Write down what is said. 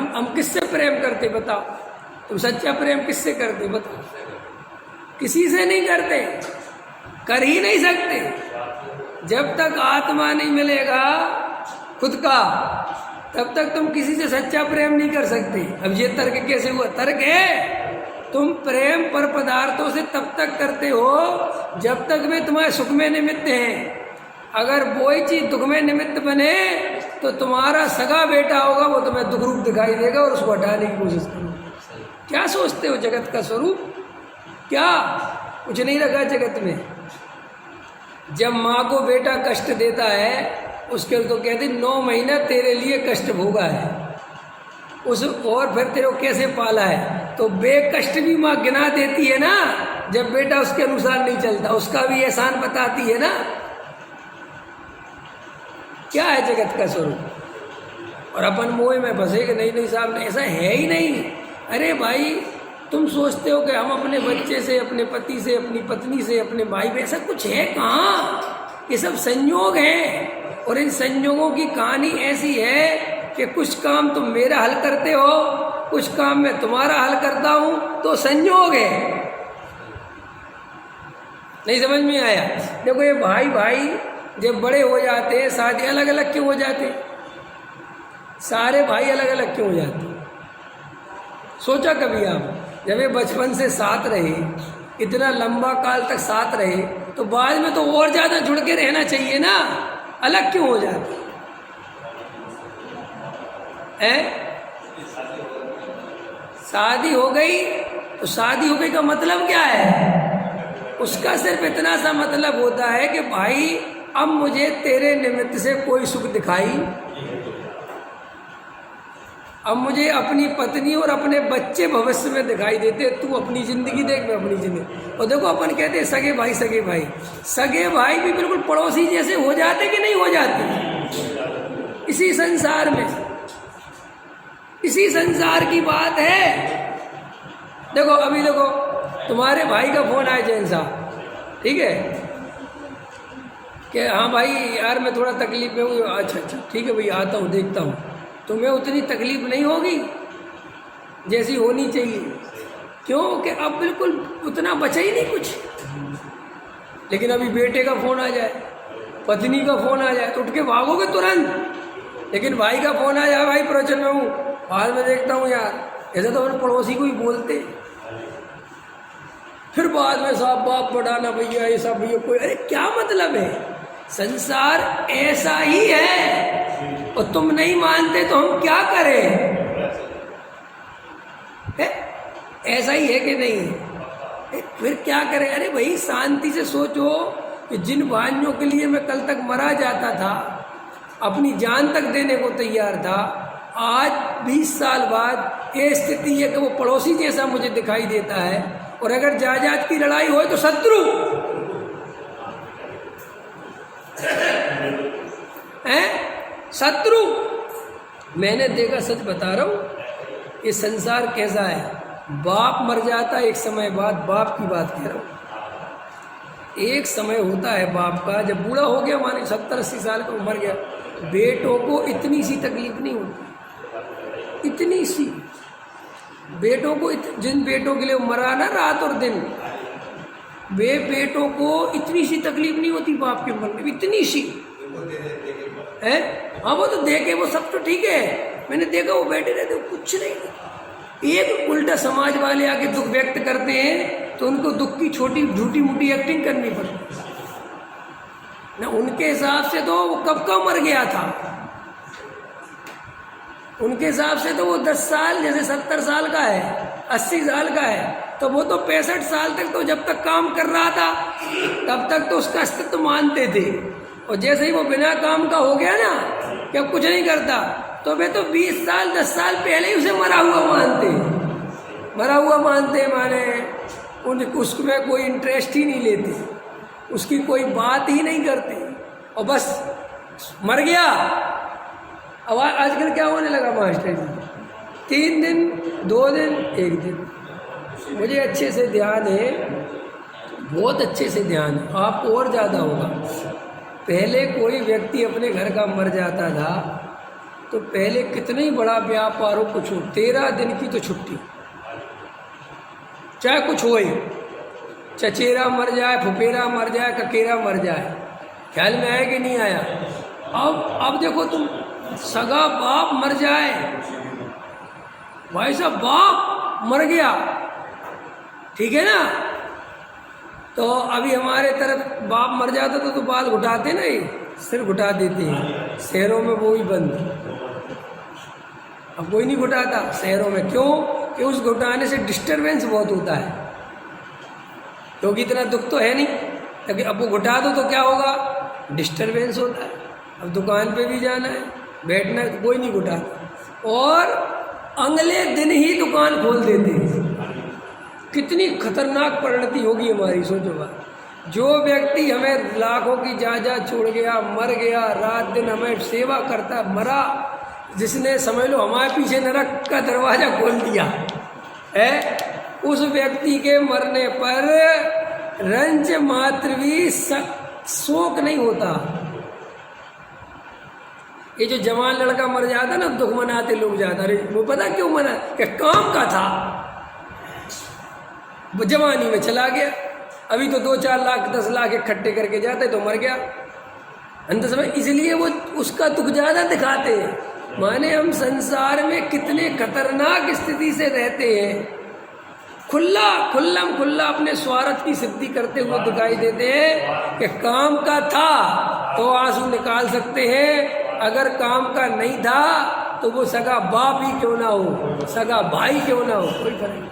हम किससे प्रेम करते बताओ? तुम सच्चा प्रेम किससे करते बताओ? किसी से नहीं करते, कर ही नहीं सकते। जब तक आत्मा नहीं मिलेगा खुद का, तब तक तुम किसी से सच्चा प्रेम नहीं कर सकते। अब ये तर्क कैसे हुआ? तर्क है, तुम प्रेम पर पदार्थों से तब तक करते हो जब तक वे तुम्हारे सुख में निमित्त हैं। अगर वही चीज दुख में निमित्त बने तो तुम्हारा सगा बेटा होगा, वो तुम्हें दुख रूप दिखाई देगा और उसको हटाने की कोशिश करो। क्या सोचते हो जगत का स्वरूप? क्या कुछ नहीं रखा जगत में। जब माँ को बेटा कष्ट देता है उसके तो कहते 9 महीना तेरे लिए कष्ट भोगा है उस, और फिर तेरे को कैसे पाला है। तो बेकष्ट भी माँ गिना देती है ना, जब बेटा उसके अनुसार नहीं चलता, उसका भी एहसान बताती है ना। क्या है जगत का स्वरूप? और अपन मोह में फंसे कि नहीं नहीं साहब, ऐसा है ही नहीं। अरे भाई, तुम सोचते हो कि हम अपने बच्चे से, अपने पति से, अपनी पत्नी से, अपने भाई में, ऐसा कुछ है कहाँ? ये सब संयोग है। और इन संयोगों की कहानी ऐसी है कि कुछ काम तुम मेरा हल करते हो, कुछ काम मैं तुम्हारा हल करता हूं, तो संयोग है। नहीं समझ में आया? देखो ये भाई भाई जब बड़े हो जाते हैं, शादी अलग अलग क्यों हो जाते हैं? सारे भाई अलग अलग क्यों हो जाते हैं? सोचा कभी आप? जब ये बचपन से साथ रहे, इतना लंबा काल तक साथ रहे, तो बाद में तो और ज्यादा जुड़ के रहना चाहिए ना, अलग क्यों हो जाते हैं? शादी हो गई तो शादी हो गई का मतलब क्या है? उसका सिर्फ इतना सा मतलब होता है कि भाई अब मुझे तेरे निमित्त से कोई सुख दिखाई, अब मुझे अपनी पत्नी और अपने बच्चे भविष्य में दिखाई देते। तू अपनी जिंदगी देख, मैं अपनी जिंदगी। और देखो अपन कहते हैं सगे भाई सगे भाई, सगे भाई भी बिल्कुल पड़ोसी जैसे हो जाते कि नहीं हो जाते? इसी संसार में, इसी संसार की बात है। देखो अभी देखो तुम्हारे भाई का फोन आया जैन साहब, ठीक है, कि हाँ भाई यार मैं थोड़ा तकलीफ में हूँ। अच्छा ठीक है भैया, आता हूँ, देखता हूँ। तुम्हें उतनी तकलीफ नहीं होगी जैसी होनी चाहिए। क्यों? कि अब बिल्कुल उतना बचा ही नहीं कुछ। लेकिन अभी बेटे का फोन आ जाए, पत्नी का फोन आ जाए तो उठ के भागोगे तुरंत। लेकिन भाई का फोन आ जाए, भाई प्रवचन में हूँ, बाद में देखता हूँ यार, ऐसा तो अपने पड़ोसी को ही बोलते। फिर बाद में साहब बाप बढ़ाना भैया, ऐसा भैया कोई, अरे क्या मतलब है? संसार ऐसा ही है और तुम नहीं मानते तो हम क्या करें? ऐसा ही है कि नहीं? फिर क्या करें? अरे भाई शांति से सोचो कि जिन भाइयों के लिए मैं कल तक मरा जाता था, अपनी जान तक देने को तैयार था, आज 20 साल बाद ये स्थिति है कि वो पड़ोसी जैसा मुझे दिखाई देता है। और अगर जायदाद की लड़ाई हो तो शत्रु है, शत्रु। मैंने देखा, सच बता रहा हूं, ये संसार कैसा है। बाप मर जाता है एक समय बाद, बाप की बात कह रहा हूं। एक समय होता है बाप का, जब बूढ़ा हो गया, माने 70-80 साल का मर गया, बेटों को इतनी सी तकलीफ नहीं होती, इतनी सी। बेटों को जिन बेटों के लिए मरा ना रात और दिन, वे बेटों को इतनी सी तकलीफ नहीं होती बाप के मरने में, इतनी सी है। हाँ वो तो देखे, वो सब तो ठीक है, मैंने देखा वो बैठे रहते, कुछ नहीं। एक उल्टा समाज वाले आके दुख व्यक्त करते हैं तो उनको दुख की छोटी झूठी मोटी एक्टिंग करनी पड़ती ना। उनके हिसाब से तो वो कब का मर गया था, उनके हिसाब से तो वो 10 साल, जैसे 70 साल का है, 80 साल का है, तो वो तो 65 साल तक तो जब तक काम कर रहा था तब तक तो उसका अस्तित्व मानते थे। और जैसे ही वो बिना काम का हो गया ना कि अब कुछ नहीं करता, तो वे तो 20 साल 10 साल पहले ही उसे मरा हुआ मानते, मरा हुआ मानते, माने उसमें कोई इंटरेस्ट ही नहीं लेते, उसकी कोई बात ही नहीं करते, और बस मर गया। अब आजकल क्या होने लगा मास्टर जी, 3 दिन 2 दिन 1 दिन। मुझे अच्छे से ध्यान है, बहुत अच्छे से ध्यान है, आपको और ज़्यादा होगा। पहले कोई व्यक्ति अपने घर का मर जाता था तो पहले कितना ही बड़ा व्यापार हो, कुछ हो, 13 दिन की तो छुट्टी, चाहे कुछ हो ही, चचेरा मर जाए, फुफेरा मर जाए, ककेरा मर जाए, ख्याल में आया कि नहीं आया। अब देखो तुम, सगा बाप मर जाए, भाई साहब बाप मर गया, ठीक है ना, तो अभी हमारे तरफ बाप मर जाता तो बाल घुटाते नहीं, सिर घुटा देते हैं। शहरों में वो ही बंद, अब कोई नहीं घुटाता शहरों में। क्यों? कि उस घुटाने से डिस्टरबेंस बहुत होता है, क्योंकि इतना दुख तो है नहीं, लेकिन अब वो घुटा दो तो क्या होगा, डिस्टरबेंस होता है। अब दुकान पे भी जाना है, बैठना है, तो कोई नहीं घुटाता, और अगले दिन ही दुकान खोल देते हैं। कितनी खतरनाक परिणति होगी हमारी, सोचो बात। जो व्यक्ति हमें लाखों की जायदाद छोड़ गया, मर गया, रात दिन हमें सेवा करता मरा, जिसने समझ लो हमारे पीछे नरक का दरवाजा खोल दिया है, उस व्यक्ति के मरने पर रंज मात्र भी शोक नहीं होता। ये जो जवान लड़का मर जाता ना, दुख मनाते लोग ज्यादा। अरे वो पता क्यों मना, कि काम का था, वो जवानी में चला गया, अभी तो 2-4 लाख 10 लाख इकट्ठे करके जाते तो मर गया अंत समय, इसलिए वो उसका दुख ज्यादा दिखाते हैं। माने हम संसार में कितने खतरनाक स्थिति से रहते हैं, खुल्ला अपने स्वार्थ की सिद्धि करते हुए दिखाई देते हैं कि काम का था तो आंसू निकाल सकते हैं, अगर काम का नहीं था तो वो सगा बाप ही क्यों ना हो, सगा भाई क्यों ना हो, कोई फर्क नहीं।